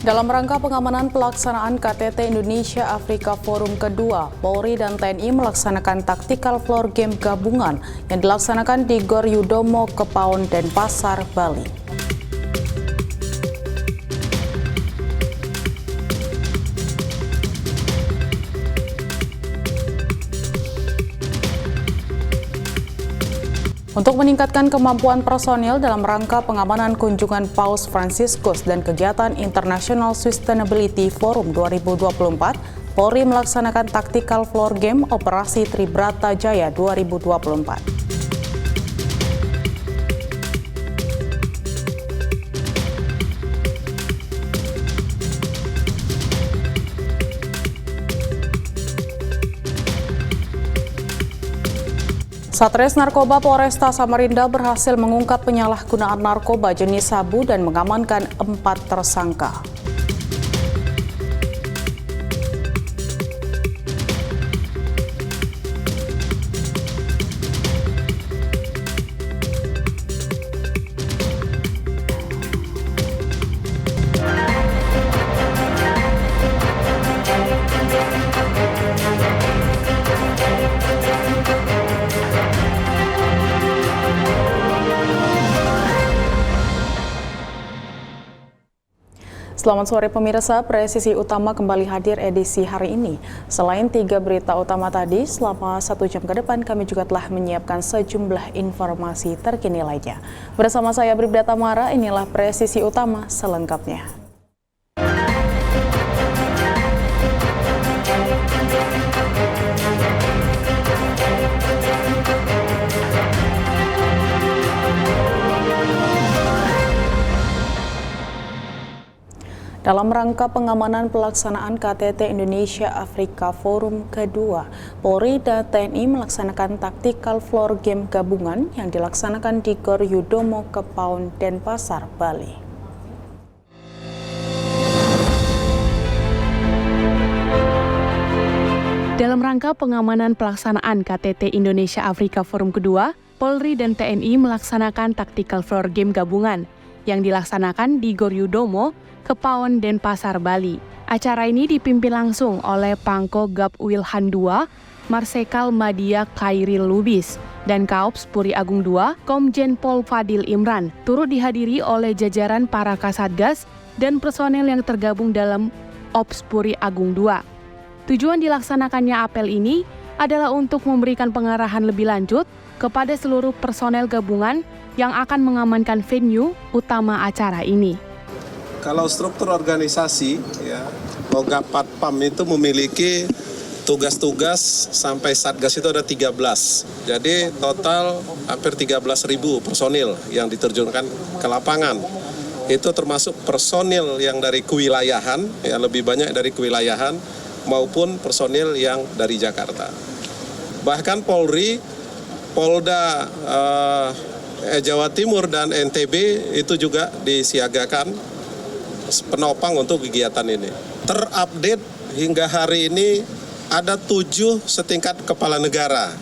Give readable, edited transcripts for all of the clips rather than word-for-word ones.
Dalam rangka pengamanan pelaksanaan KTT Indonesia Afrika Forum kedua, Polri dan TNI melaksanakan Tactical Floor Game gabungan yang dilaksanakan di Gor Yudomo, Kepaon, Denpasar, Bali. Untuk meningkatkan kemampuan personil dalam rangka pengamanan kunjungan Paus Fransiskus dan kegiatan International Sustainability Forum 2024, Polri melaksanakan Tactical Floor Game Operasi Tribrata Jaya 2024. Satres Narkoba Polresta Samarinda berhasil mengungkap penyalahgunaan narkoba jenis sabu dan mengamankan 4 tersangka. Selamat sore pemirsa, Presisi Utama kembali hadir edisi hari ini. Selain 3 berita utama tadi, selama 1 jam ke depan kami juga telah menyiapkan sejumlah informasi terkini lainnya. Bersama saya Bribda Tamara, inilah Presisi Utama selengkapnya. Dalam rangka pengamanan pelaksanaan KTT Indonesia Afrika Forum kedua, Polri dan TNI melaksanakan Tactical Floor Game gabungan yang dilaksanakan di Gor Yudomo, Kepaon, Denpasar, Bali. Dalam rangka pengamanan pelaksanaan KTT Indonesia Afrika Forum kedua, Polri dan TNI melaksanakan Tactical Floor Game gabungan yang dilaksanakan di Gor Yudomo, Kepaon, Denpasar, Bali. Acara ini dipimpin langsung oleh Pangko Gap Wilhan II, Marsekal Madia Khairil Lubis, dan Kaops Puri Agung II, Komjen Pol Fadil Imran, turut dihadiri oleh jajaran para Kasatgas dan personel yang tergabung dalam Ops Puri Agung II. Tujuan dilaksanakannya apel ini adalah untuk memberikan pengarahan lebih lanjut kepada seluruh personel gabungan yang akan mengamankan venue utama acara ini. Kalau struktur organisasi, ya, Pogap Patpam itu memiliki tugas-tugas sampai Satgas itu ada 13. Jadi total hampir 13.000 personil yang diterjunkan ke lapangan. Itu termasuk personil yang dari kewilayahan, ya, lebih banyak dari kewilayahan, maupun personil yang dari Jakarta. Bahkan Polri, Polda Jawa Timur dan NTB itu juga disiagakan penopang untuk kegiatan ini. Terupdate hingga hari ini ada 7 setingkat kepala negara.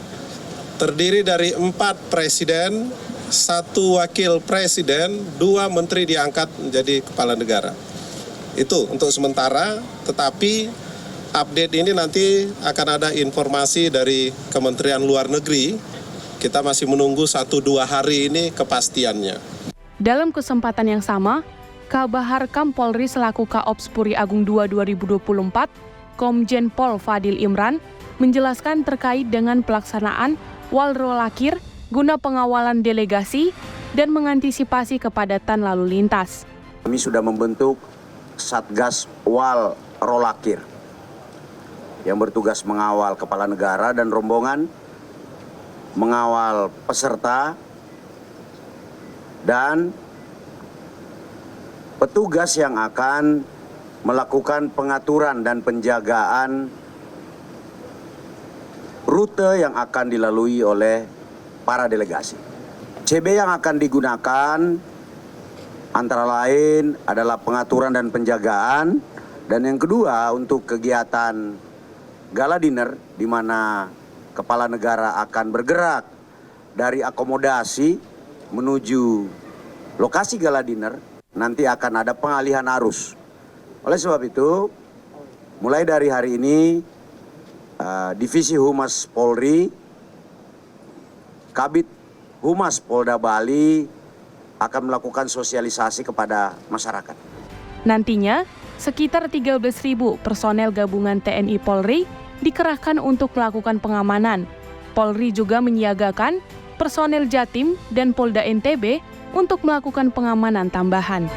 Terdiri dari 4 presiden, 1 wakil presiden, 2 menteri diangkat menjadi kepala negara. Itu untuk sementara, tetapi update ini nanti akan ada informasi dari Kementerian Luar Negeri. Kita masih menunggu 1-2 hari ini kepastiannya. Dalam kesempatan yang sama, Kabahar Kam Polri selaku Kaops Puri Agung II 2024, Komjen Pol Fadil Imran, menjelaskan terkait dengan pelaksanaan Walrolakir guna pengawalan delegasi dan mengantisipasi kepadatan lalu lintas. Kami sudah membentuk Satgas Walrolakir yang bertugas mengawal kepala negara dan rombongan, mengawal peserta, dan petugas yang akan melakukan pengaturan dan penjagaan rute yang akan dilalui oleh para delegasi. CB yang akan digunakan antara lain adalah pengaturan dan penjagaan, dan yang kedua untuk kegiatan gala dinner di mana kepala negara akan bergerak dari akomodasi menuju lokasi gala dinner. Nanti akan ada pengalihan arus Oleh sebab itu, mulai dari hari ini, Divisi Humas Polri, Kabid Humas Polda Bali akan melakukan sosialisasi kepada masyarakat. Nantinya, sekitar 13.000 personel gabungan TNI Polri dikerahkan untuk melakukan pengamanan. Polri juga menyiagakan personel Jatim dan Polda NTB untuk melakukan pengamanan tambahan.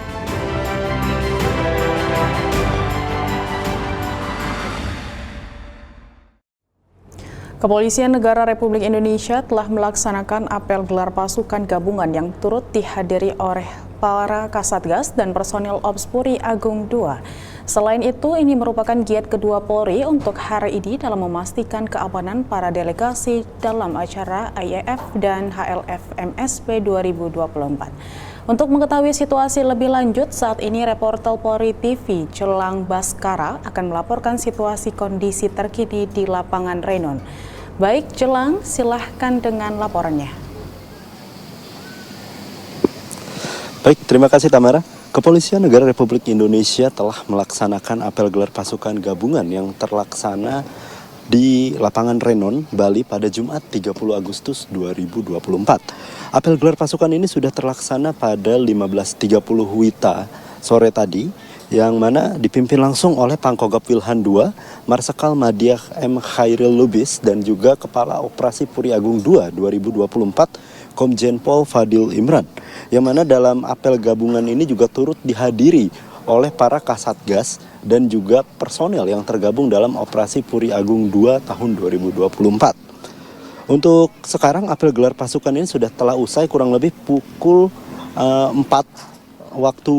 Kepolisian Negara Republik Indonesia telah melaksanakan apel gelar pasukan gabungan yang turut dihadiri oleh para Kasatgas dan personil Ops Puri Agung II. Selain itu, ini merupakan giat kedua Polri untuk hari ini dalam memastikan keamanan para delegasi dalam acara IAF dan HLF MSP 2024. Untuk mengetahui situasi lebih lanjut, saat ini reporter Polri TV Jelang Baskara akan melaporkan situasi kondisi terkini di lapangan Renon. Baik, Jelang, silahkan dengan laporannya. Baik, terima kasih Tamara. Kepolisian Negara Republik Indonesia telah melaksanakan apel gelar pasukan gabungan yang terlaksana di lapangan Renon, Bali pada Jumat 30 Agustus 2024. Apel gelar pasukan ini sudah terlaksana pada 15.30 WITA sore tadi, yang mana dipimpin langsung oleh Pangkogap Wilhan II, Marsikal Madiah M. Khairil Lubis, dan juga Kepala Operasi Puri Agung II 2024, Komjen Pol Fadil Imran, yang mana dalam apel gabungan ini juga turut dihadiri oleh para Kasatgas dan juga personel yang tergabung dalam Operasi Puri Agung II tahun 2024. Untuk sekarang apel gelar pasukan ini sudah telah usai kurang lebih pukul 4 waktu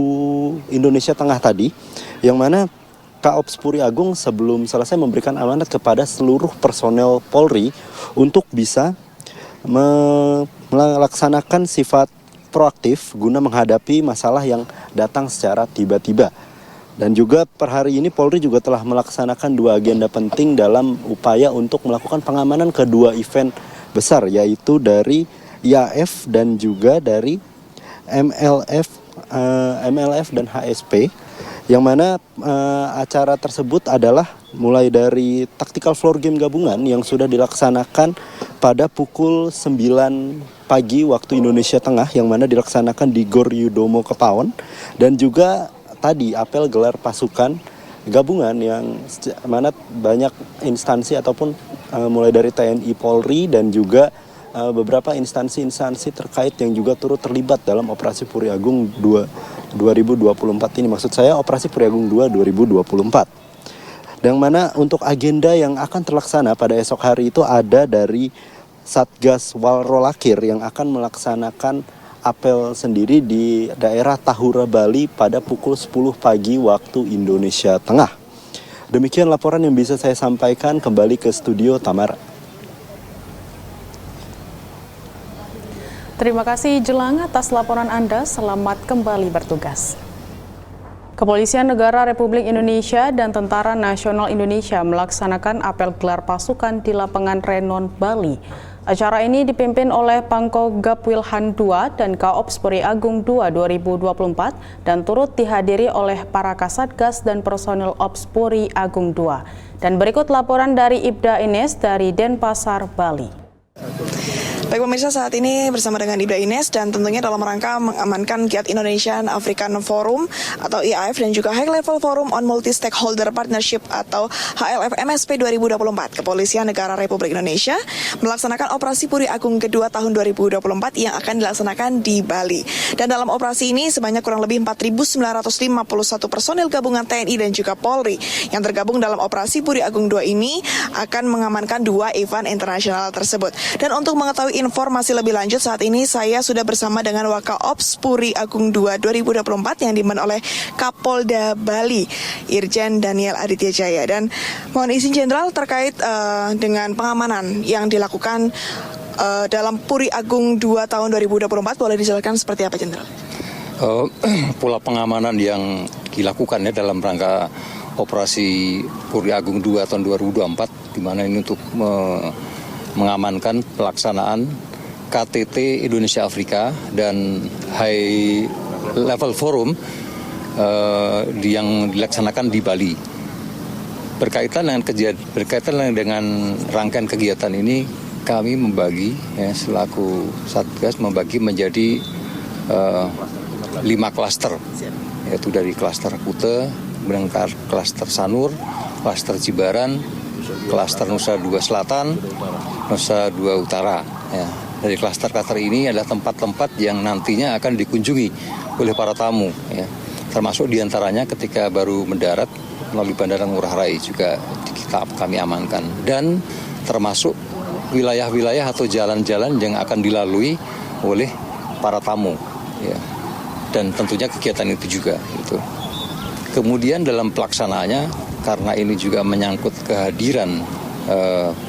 Indonesia Tengah tadi, yang mana Kaops Puri Agung sebelum selesai memberikan amanat kepada seluruh personel Polri untuk bisa melaksanakan sifat proaktif guna menghadapi masalah yang datang secara tiba-tiba. Dan juga per hari ini Polri juga telah melaksanakan 2 agenda penting dalam upaya untuk melakukan pengamanan kedua event besar, yaitu dari IAF dan juga dari MLF dan HSP, yang mana acara tersebut adalah mulai dari tactical floor game gabungan yang sudah dilaksanakan pada pukul 9 pagi waktu Indonesia Tengah, yang mana dilaksanakan di Gor Yudomo Kepawon, dan juga tadi apel gelar pasukan gabungan yang mana banyak instansi ataupun mulai dari TNI Polri dan juga beberapa instansi-instansi terkait yang juga turut terlibat dalam Operasi Puri Agung 2024 ini. Maksud saya Operasi Puri Agung 2 2024. Yang mana untuk agenda yang akan terlaksana pada esok hari itu ada dari Satgas Walrolakir yang akan melaksanakan apel sendiri di daerah Tahura, Bali pada pukul 10 pagi waktu Indonesia Tengah. Demikian laporan yang bisa saya sampaikan. Kembali ke studio Tamara. Terima kasih Jelang atas laporan Anda. Selamat kembali bertugas. Kepolisian Negara Republik Indonesia dan Tentara Nasional Indonesia melaksanakan apel gelar pasukan di lapangan Renon, Bali. Acara ini dipimpin oleh Pangkogap Wilhan II dan Kaops Puri Agung II 2024 dan turut dihadiri oleh para Kasatgas dan personil Ops Puri Agung II. Dan berikut laporan dari Ibda Ines dari Denpasar, Bali. Baik pemirsa, saat ini bersama dengan Ibda Ines dan tentunya dalam rangka mengamankan Giat Indonesian African Forum atau IAF dan juga High Level Forum on Multi Stakeholder Partnership atau HLF MSP 2024. Kepolisian Negara Republik Indonesia melaksanakan Operasi Puri Agung kedua tahun 2024 yang akan dilaksanakan di Bali. Dan dalam operasi ini sebanyak kurang lebih 4.951 personil gabungan TNI dan juga Polri yang tergabung dalam Operasi Puri Agung 2 ini akan mengamankan 2 event internasional tersebut. Dan untuk mengetahui informasi lebih lanjut, saat ini saya sudah bersama dengan Wakaops Puri Agung II 2024 yang dipimpin oleh Kapolda Bali, Irjen Daniel Aditya Jaya. Dan mohon izin Jenderal terkait dengan pengamanan yang dilakukan dalam Puri Agung II tahun 2024, boleh dijelaskan seperti apa Jenderal? Pola pengamanan yang dilakukan ya dalam rangka Operasi Puri Agung II tahun 2024, di mana ini untuk mengamankan pelaksanaan KTT Indonesia Afrika dan High Level Forum yang dilaksanakan di Bali. Berkaitan dengan rangkaian kegiatan ini, kami membagi, selaku Satgas membagi menjadi 5 klaster, yaitu dari klaster Kute, kemudian klaster Sanur, klaster Cibaran, klaster Nusa Dua Selatan, Nusa Dua Utara. Ya. Dari klaster-klaster ini adalah tempat-tempat yang nantinya akan dikunjungi oleh para tamu, ya. Termasuk diantaranya ketika baru mendarat melalui Bandara Ngurah Rai juga kami amankan, dan termasuk wilayah-wilayah atau jalan-jalan yang akan dilalui oleh para tamu, ya. Dan tentunya kegiatan itu juga gitu. Kemudian dalam pelaksanaannya, karena ini juga menyangkut kehadiran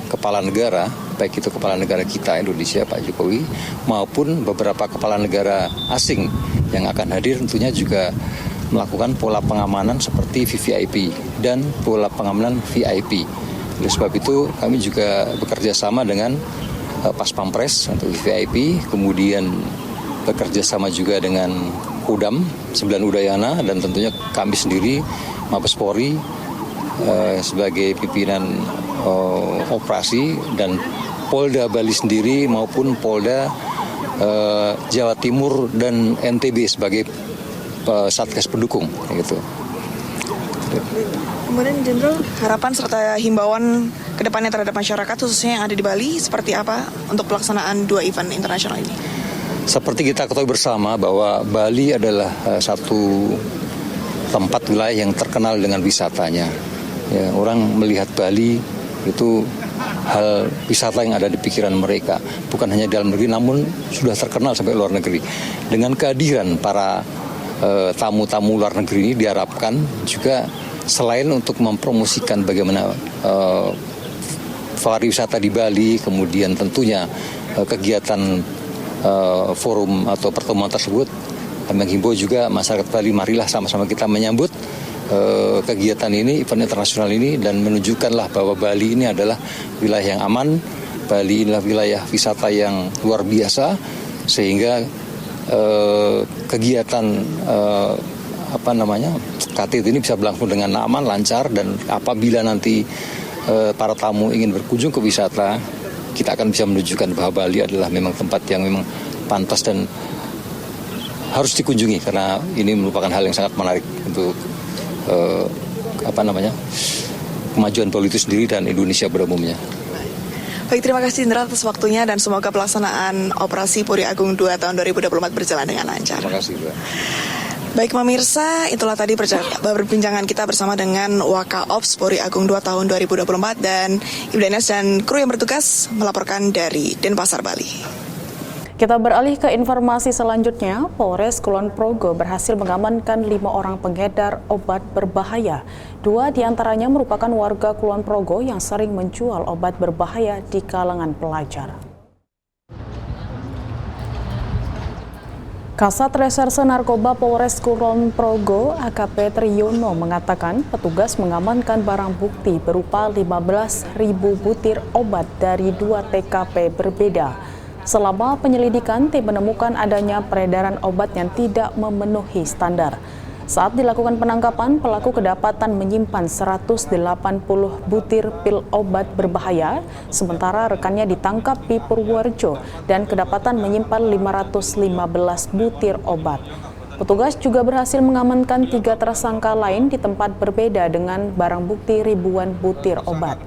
kepala negara, baik itu kepala negara kita Indonesia Pak Jokowi maupun beberapa kepala negara asing yang akan hadir, tentunya juga melakukan pola pengamanan seperti VVIP dan pola pengamanan VIP. Oleh sebab itu kami juga bekerja sama dengan Pas Pampres untuk VVIP, kemudian bekerja sama juga dengan Kodam 9 Udayana, dan tentunya kami sendiri Mabes Polri sebagai pimpinan operasi, dan Polda Bali sendiri maupun Polda Jawa Timur dan NTB sebagai Satgas pendukung gitu. Kemudian Jenderal, harapan serta himbauan ke depannya terhadap masyarakat khususnya yang ada di Bali seperti apa untuk pelaksanaan 2 event internasional ini? Seperti kita ketahui bersama bahwa Bali adalah satu tempat wilayah yang terkenal dengan wisatanya. Ya, orang melihat Bali itu hal wisata yang ada di pikiran mereka, bukan hanya dalam negeri namun sudah terkenal sampai luar negeri. Dengan kehadiran para tamu-tamu luar negeri ini diharapkan juga selain untuk mempromosikan bagaimana pariwisata di Bali, kemudian tentunya kegiatan forum atau pertemuan tersebut, kami menghimbau juga masyarakat Bali, marilah sama-sama kita menyambut kegiatan ini, event internasional ini, dan menunjukkanlah bahwa Bali ini adalah wilayah yang aman, Bali inilah wilayah wisata yang luar biasa, sehingga kegiatan KTT ini bisa berlangsung dengan aman, lancar, dan apabila nanti para tamu ingin berkunjung ke wisata, kita akan bisa menunjukkan bahwa Bali adalah memang tempat yang memang pantas dan harus dikunjungi, karena ini merupakan hal yang sangat menarik untuk kemajuan Bali itu sendiri dan Indonesia pada umumnya. Baik, terima kasih Jenderal atas waktunya dan semoga pelaksanaan Operasi Puri Agung 2 tahun 2024 berjalan dengan lancar. Terima kasih, Mbak. Baik pemirsa, itulah tadi perbincangan kita bersama dengan Wakaops Puri Agung 2 tahun 2024 dan Ibda Ines dan kru yang bertugas melaporkan dari Denpasar, Bali. Kita beralih ke informasi selanjutnya. Polres Kulon Progo berhasil mengamankan 5 orang pengedar obat berbahaya. 2 diantaranya merupakan warga Kulon Progo yang sering menjual obat berbahaya di kalangan pelajar. Kasat Reserse Narkoba Polres Kulon Progo AKP Triyono mengatakan petugas mengamankan barang bukti berupa 15.000 butir obat dari 2 TKP berbeda. Selama penyelidikan, tim menemukan adanya peredaran obat yang tidak memenuhi standar. Saat dilakukan penangkapan, pelaku kedapatan menyimpan 180 butir pil obat berbahaya, sementara rekannya ditangkap di Purworejo dan kedapatan menyimpan 515 butir obat. Petugas juga berhasil mengamankan 3 tersangka lain di tempat berbeda dengan barang bukti ribuan butir obat.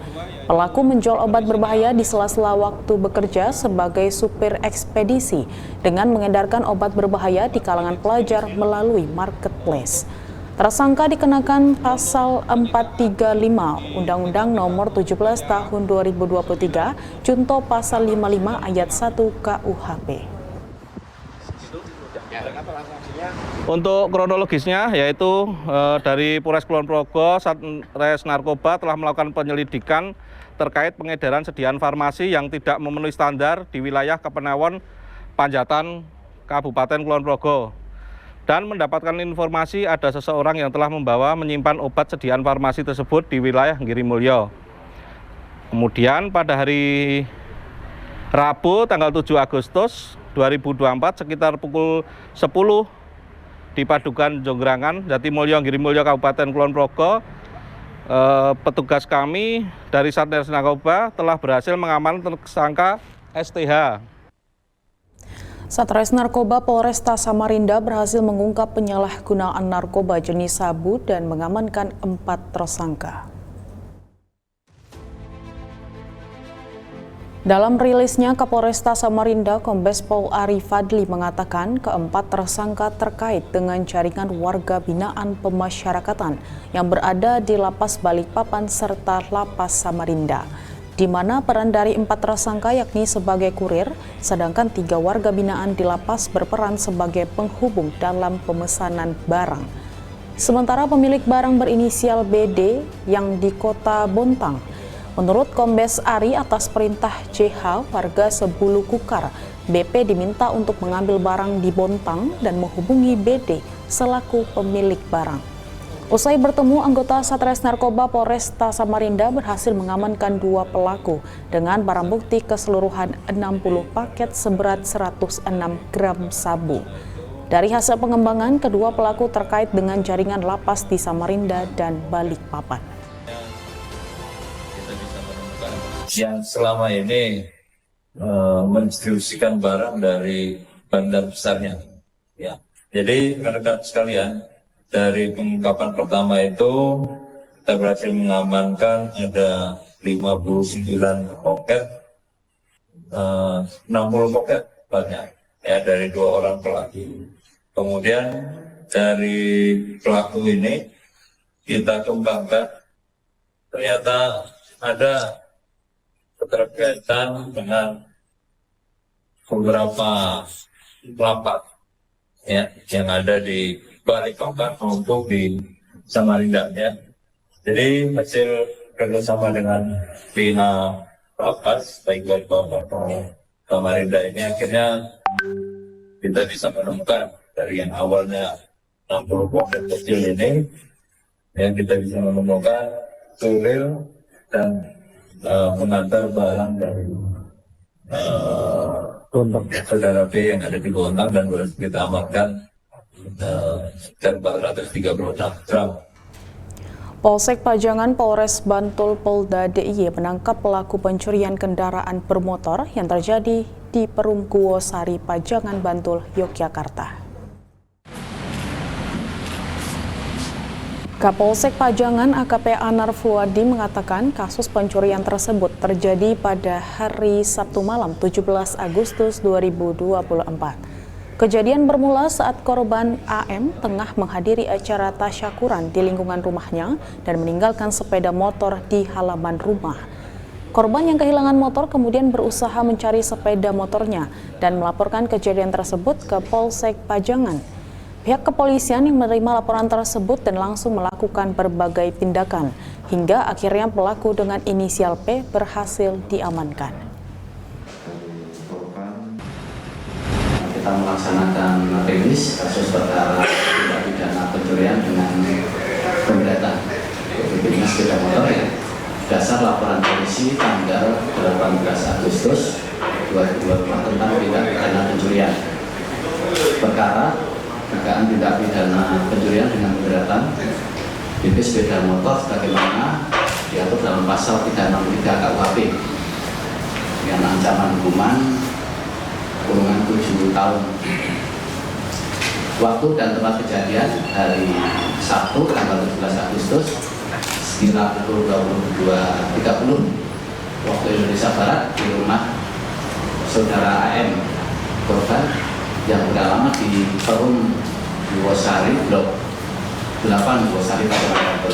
Pelaku menjual obat berbahaya di sela-sela waktu bekerja sebagai supir ekspedisi dengan mengedarkan obat berbahaya di kalangan pelajar melalui marketplace. Tersangka dikenakan pasal 435 Undang-Undang Nomor 17 Tahun 2023 junto pasal 55 ayat 1 KUHP. Untuk kronologisnya yaitu dari Polres Kulon Progo, Satres Narkoba telah melakukan penyelidikan terkait pengedaran sediaan farmasi yang tidak memenuhi standar di wilayah Kepenawon, Panjatan, Kabupaten Kulon Progo. Dan mendapatkan informasi ada seseorang yang telah menyimpan obat sediaan farmasi tersebut di wilayah Girimulyo. Kemudian pada hari Rabu tanggal 7 Agustus 2024 sekitar pukul 10 di Padukan Jonggrangan, Jatimulyo, Girimulyo, Kabupaten Kulon Progo, petugas kami dari Satgas Narkoba telah berhasil mengamankan tersangka STH. Satres Narkoba Polresta Samarinda berhasil mengungkap penyalahgunaan narkoba jenis sabu dan mengamankan 4 tersangka. Dalam rilisnya, Kapolresta Samarinda Kombes Pol Ari Fadli mengatakan keempat tersangka terkait dengan jaringan warga binaan pemasyarakatan yang berada di Lapas Balikpapan serta Lapas Samarinda, di mana peran dari 4 tersangka yakni sebagai kurir, sedangkan 3 warga binaan di lapas berperan sebagai penghubung dalam pemesanan barang. Sementara pemilik barang berinisial BD yang di Kota Bontang. Menurut Kombes Ari, atas perintah CH, warga Sebulu Kukar, BP diminta untuk mengambil barang di Bontang dan menghubungi BD selaku pemilik barang. Usai bertemu, anggota Satres Narkoba Polresta Samarinda berhasil mengamankan 2 pelaku dengan barang bukti keseluruhan 60 paket seberat 106 gram sabu. Dari hasil pengembangan, kedua pelaku terkait dengan jaringan lapas di Samarinda dan Balikpapan. Yang selama ini mendistribusikan barang dari bandar besarnya. Ya. Jadi rekan-rekan sekalian, dari pengungkapan pertama itu kita berhasil mengamankan ada 59 poket, 60 poket banyak ya dari 2 orang pelaku. Kemudian dari pelaku ini kita kembangkan, ternyata ada keterkaitan dengan beberapa lapak ya yang ada di Balikpapan maupun di Samarinda ya. Jadi hasil kerjasama dengan pihak lapas baik Balikpapan maupun Samarinda ini akhirnya kita bisa menemukan dari yang awalnya 60 poket kecil ini yang kita bisa menemukan kurir dan mengantar barang dari saudara B yang ada di Bontang dan berhasil kita amankan sekitar 436 gram. Polsek Pajangan Polres Bantul Polda DIY menangkap pelaku pencurian kendaraan bermotor yang terjadi di Perum Guosari, Pajangan, Bantul, Yogyakarta. Kapolsek Pajangan AKP Anar Fuadi mengatakan kasus pencurian tersebut terjadi pada hari Sabtu malam 17 Agustus 2024. Kejadian bermula saat korban AM tengah menghadiri acara tasyakuran di lingkungan rumahnya dan meninggalkan sepeda motor di halaman rumah. Korban yang kehilangan motor kemudian berusaha mencari sepeda motornya dan melaporkan kejadian tersebut ke Polsek Pajangan. Pihak kepolisian yang menerima laporan tersebut dan langsung melakukan berbagai tindakan, hingga akhirnya pelaku dengan inisial P berhasil diamankan. Kita melaksanakan rilis kasus perkara tindak pidana pencurian dengan pemberatan Dinas Sepeda Motor ya. Dasar laporan polisi tanggal 18 Agustus 2024 tentang tindak pidana pencurian. Perkara dugaan tindak pidana pencurian dengan pemberatan BP sepeda motor sebagaimana diatur dalam pasal 363 KUHP dengan ancaman hukuman kurungan 7 tahun. Waktu dan tempat kejadian hari Sabtu tanggal 17 Agustus sekitar pukul 22.30 waktu Indonesia Barat di rumah saudara AM korban yang beralamat di Perum Guosari, Blok 8, Guosari, Pajangan.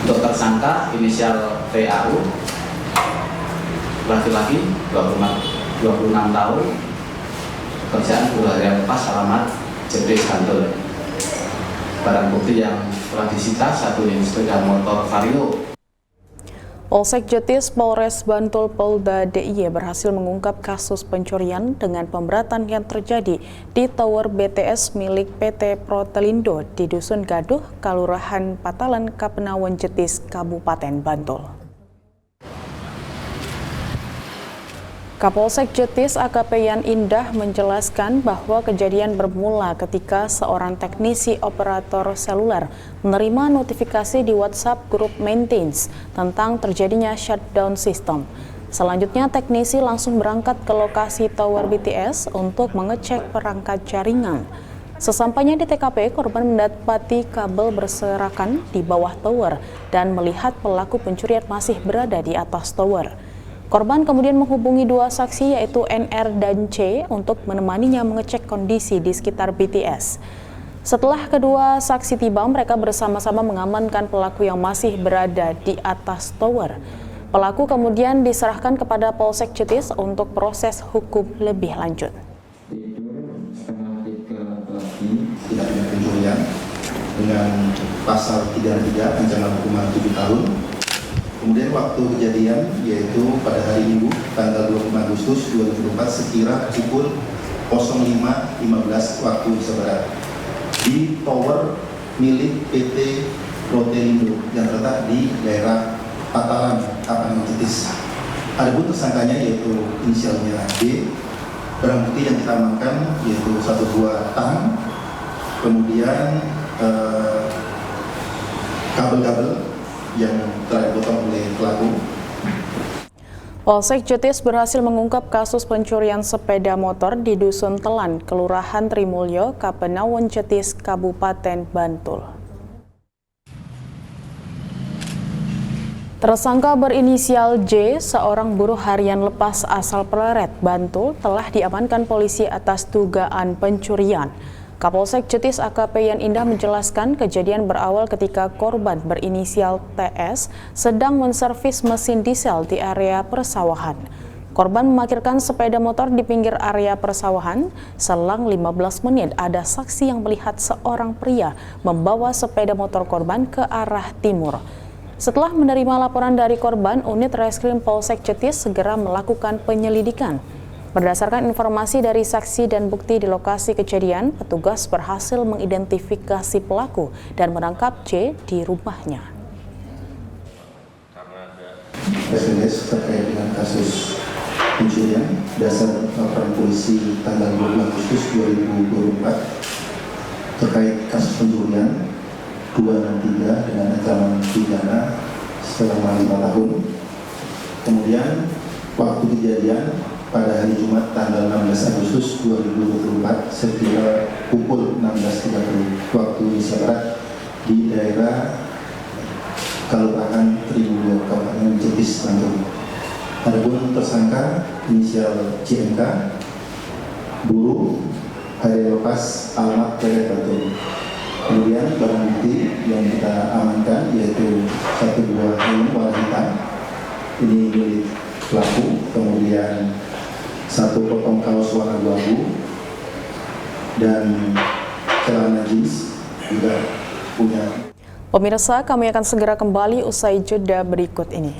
Untuk tersangka inisial PAU, laki-laki 26 tahun, pekerjaan harian lepas, alamat Jepres Bantul. Barang bukti yang telah disita 1 unit sepeda motor Vario. Polsek Jetis Polres Bantul Polda DIY berhasil mengungkap kasus pencurian dengan pemberatan yang terjadi di Tower BTS milik PT Protelindo di Dusun Gaduh, Kelurahan Patalan, Kapenawan Jetis, Kabupaten Bantul. Kapolsek Jetis AKP Yan Indah menjelaskan bahwa kejadian bermula ketika seorang teknisi operator seluler menerima notifikasi di WhatsApp grup maintenance tentang terjadinya shutdown system. Selanjutnya teknisi langsung berangkat ke lokasi tower BTS untuk mengecek perangkat jaringan. Sesampainya di TKP, korban mendapati kabel berserakan di bawah tower dan melihat pelaku pencurian masih berada di atas tower. Korban kemudian menghubungi dua saksi yaitu NR dan C untuk menemaninya mengecek kondisi di sekitar BTS. Setelah kedua saksi tiba, mereka bersama-sama mengamankan pelaku yang masih berada di atas tower. Pelaku kemudian diserahkan kepada Polsek Jetis untuk proses hukum lebih lanjut. Tidak pidana pencurian dengan pasal 33 ancaman hukuman 7 tahun. Kemudian waktu kejadian yaitu pada hari Minggu tanggal 25 Agustus 2024 sekira pukul 05.15 waktu Indonesia Barat di tower milik PT Protelindo yang terletak di daerah Patalan, Tapanuli Jetis. Adapun tersangkanya yaitu inisialnya D. Barang bukti yang kita amankan yaitu 1 buah tang, kemudian kabel-kabel yang telah dipotong oleh pelaku. Polsek Jetis berhasil mengungkap kasus pencurian sepeda motor di Dusun Telan, Kelurahan Trimulyo, Kapenawon Jetis, Kabupaten Bantul. Tersangka berinisial J, seorang buruh harian lepas asal Pleret, Bantul, telah diamankan polisi atas dugaan pencurian. Kapolsek Jetis AKP Yan Indah menjelaskan kejadian berawal ketika korban berinisial TS sedang menservis mesin diesel di area persawahan. Korban memarkirkan sepeda motor di pinggir area persawahan. Selang 15 menit ada saksi yang melihat seorang pria membawa sepeda motor korban ke arah timur. Setelah menerima laporan dari korban, unit Reskrim Polsek Jetis segera melakukan penyelidikan. Berdasarkan informasi dari saksi dan bukti di lokasi kejadian, petugas berhasil mengidentifikasi pelaku dan menangkap C di rumahnya. SMS terkait dengan kasus pencurian dasar laporan polisi tanggal 20 Agustus 2024 terkait kasus pencurian 2 dan 3 dengan ancaman pidana selama 5 tahun. Kemudian waktu kejadian pada hari Jumat tanggal 16 Agustus 2024 sekira pukul 16.30 waktu Indonesia Barat di daerah Kelurahan Trimulyo, Kabupaten Jetis, Bantul. Adapun tersangka inisial JMK, buruh harian lepas alamat Pleret, Bantul. Kemudian barang bukti yang kita amankan yaitu 1 buah helm warna hitam, ini milik pelaku, kemudian 1 potong kaos warna abu-abu dan celana jeans juga punya. Pemirsa, kami akan segera kembali usai jeda berikut ini.